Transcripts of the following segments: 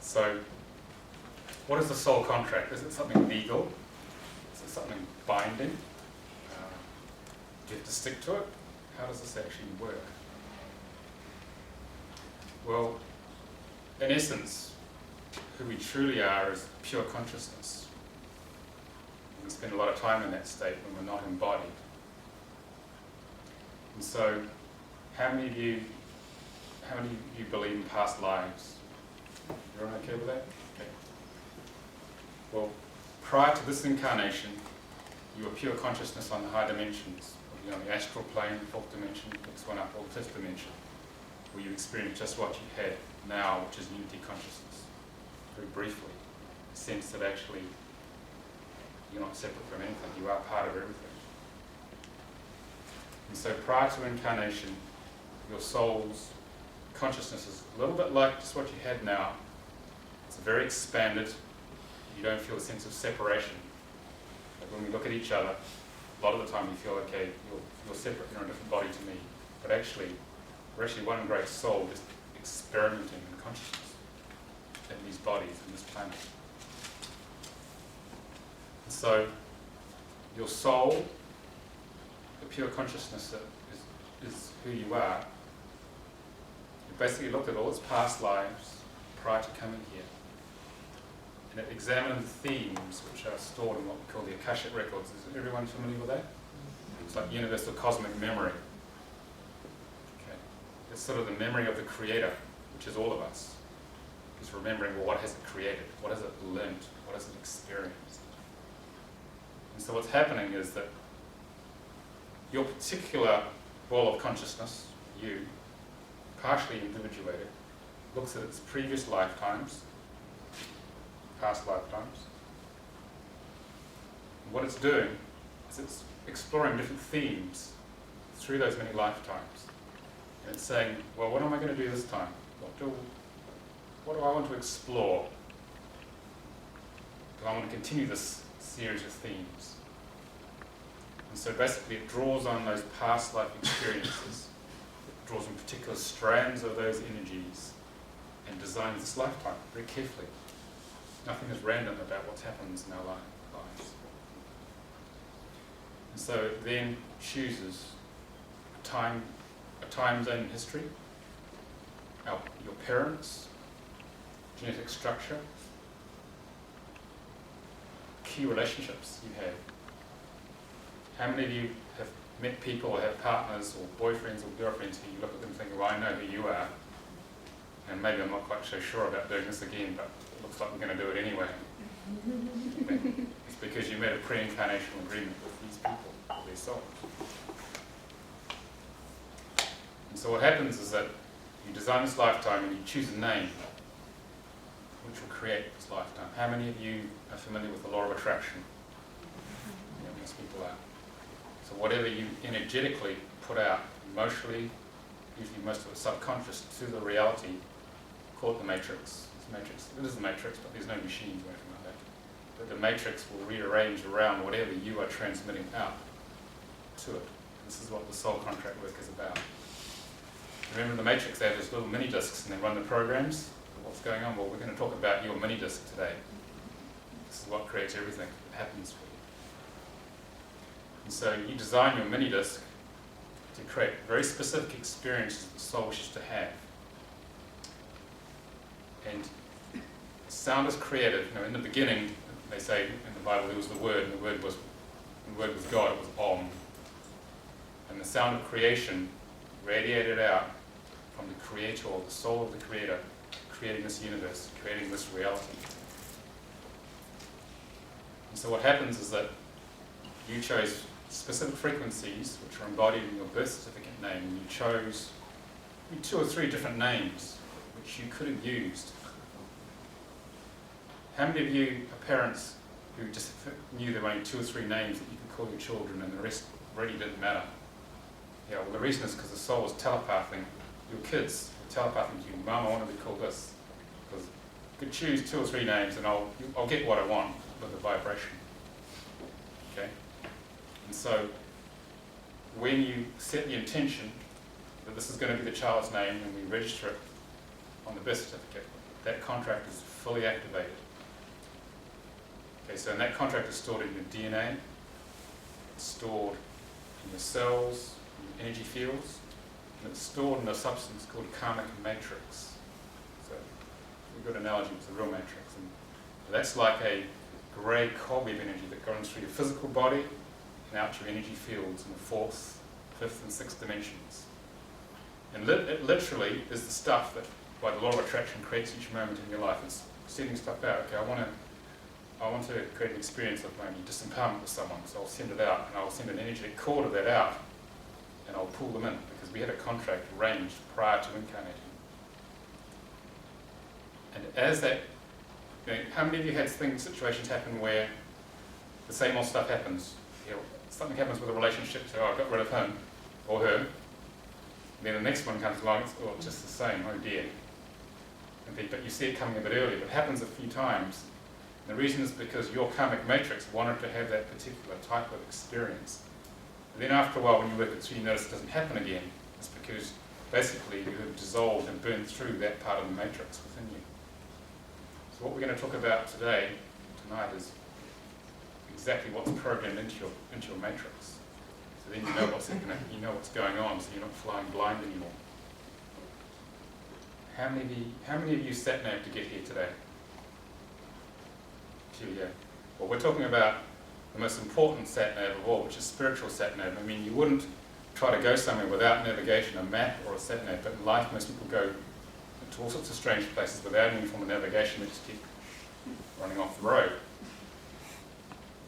So, what is the soul contract? Is it something legal? Is it something binding? Do you have to stick to it? How does this actually work? Well, in essence, who we truly are is pure consciousness. We spend a lot of time in that state when we're not embodied. And so, how many of you believe in past lives? Everyone okay with that? Okay. Well, prior to this incarnation, you were pure consciousness on the high dimensions. You know, the astral plane, fourth dimension, next one up, or fifth dimension, where you experience just what you had now, which is unity consciousness. Very briefly, a sense that actually you're not separate from anything, you are part of everything. And so prior to incarnation, your soul's consciousness is a little bit like just what you had now. It's very expanded. You don't feel a sense of separation. Like when we look at each other, a lot of the time you feel, okay, you're separate, you're a different body to me. But actually, we're actually one great soul just experimenting in consciousness in these bodies, in this planet. And so, your soul, the pure consciousness that is who you are, you basically looked at all its past lives prior to coming here. And it examined the themes which are stored in what we call the Akashic records. Is everyone familiar with that? It's like universal cosmic memory. Okay. It's sort of the memory of the Creator, which is all of us. It's remembering, well, what has it created? What has it learnt? What has it experienced? And so what's happening is that your particular ball of consciousness, you, partially individuated, looks at its previous lifetimes, past lifetimes. And what it's doing is it's exploring different themes through those many lifetimes. And it's saying, well, what am I going to do this time? What do I want to explore? Do I want to continue this series of themes? And so basically it draws on those past life experiences, it draws on particular strands of those energies and designs this lifetime very carefully. Nothing is random about what happens in our lives. And so it then chooses a time zone in history, your parents, genetic structure, key relationships you have. How many of you have met people or have partners or boyfriends or girlfriends who you look at them and think, well, I know who you are, and maybe I'm not quite so sure about doing this again, but it looks like I'm going to do it anyway. It's because you made a pre-incarnational agreement with these people, with their souls. And so what happens is that you design this lifetime and you choose a name which will create this lifetime. How many of you are familiar with the law of attraction? Yeah, most people are. So whatever you energetically put out, emotionally, usually most of it subconscious, to the reality, call it the matrix. It's matrix. It is the matrix, but there's no machines or anything like that. But the matrix will rearrange around whatever you are transmitting out to it. This is what the soul contract work is about. Remember the matrix, they have these little mini discs and they run the programs. What's going on? Well, we're going to talk about your mini disc today. This is what creates everything that happens for you. And so you design your mini disc to create very specific experiences that the soul wishes to have. And sound is created. You know, in the beginning, they say in the Bible, there was the Word, and the Word was God. It was Om. And the sound of creation radiated out from the Creator, or the soul of the Creator, creating this universe, creating this reality. And so what happens is that you chose specific frequencies which are embodied in your birth certificate name, and you chose 2 or 3 different names which you could have used. How many of you are parents who just knew there were only 2 or 3 names that you could call your children and the rest really didn't matter? Yeah, well, the reason is because the soul is telepathing your kids, telepathing to you, Mum, I want to be called this. Because you could choose 2 or 3 names and I'll get what I want with the vibration. Okay? And so when you set the intention that this is going to be the child's name and we register it on the birth certificate, that contract is fully activated. Okay, so and that contract is stored in your DNA, it's stored in your cells, in your energy fields, and it's stored in a substance called karmic matrix. So a good analogy with the real matrix. And that's like a grey cobweb energy that goes through your physical body and out your energy fields in the fourth, fifth and sixth dimensions. And it literally is the stuff that, by the law of attraction, creates each moment in your life. It's sending stuff out. Okay, I want to create an experience of maybe disempowerment with someone, so I'll send it out, and I'll send an energetic cord of that out, and I'll pull them in, because we had a contract arranged prior to incarnating. And as that, how many of you had situations happen where the same old stuff happens? Something happens with a relationship, so I got rid of him or her. Then the next one comes along, it's just the same, oh dear. But you see it coming a bit earlier, but it happens a few times. And the reason is because your karmic matrix wanted to have that particular type of experience. And then after a while, when you work it through, you notice it doesn't happen again. It's because basically you have dissolved and burned through that part of the matrix within you. So what we're going to talk about tonight, is exactly what's programmed into your matrix. So then you know what's happening, you know what's going on, so you're not flying blind anymore. How many of you sat nav to get here today? Yeah. Well, we're talking about the most important sat nav of all, which is spiritual sat nav. I mean, you wouldn't try to go somewhere without navigation, a map or a sat nav, but in life most people go to all sorts of strange places without any form of navigation. They just keep running off the road.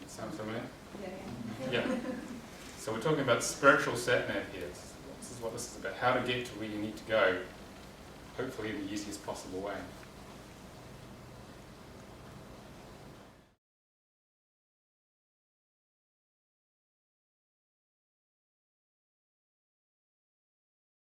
Sound familiar? Yeah. So we're talking about spiritual sat nav here. This is what this is about, how to get to where you need to go, hopefully in the easiest possible way.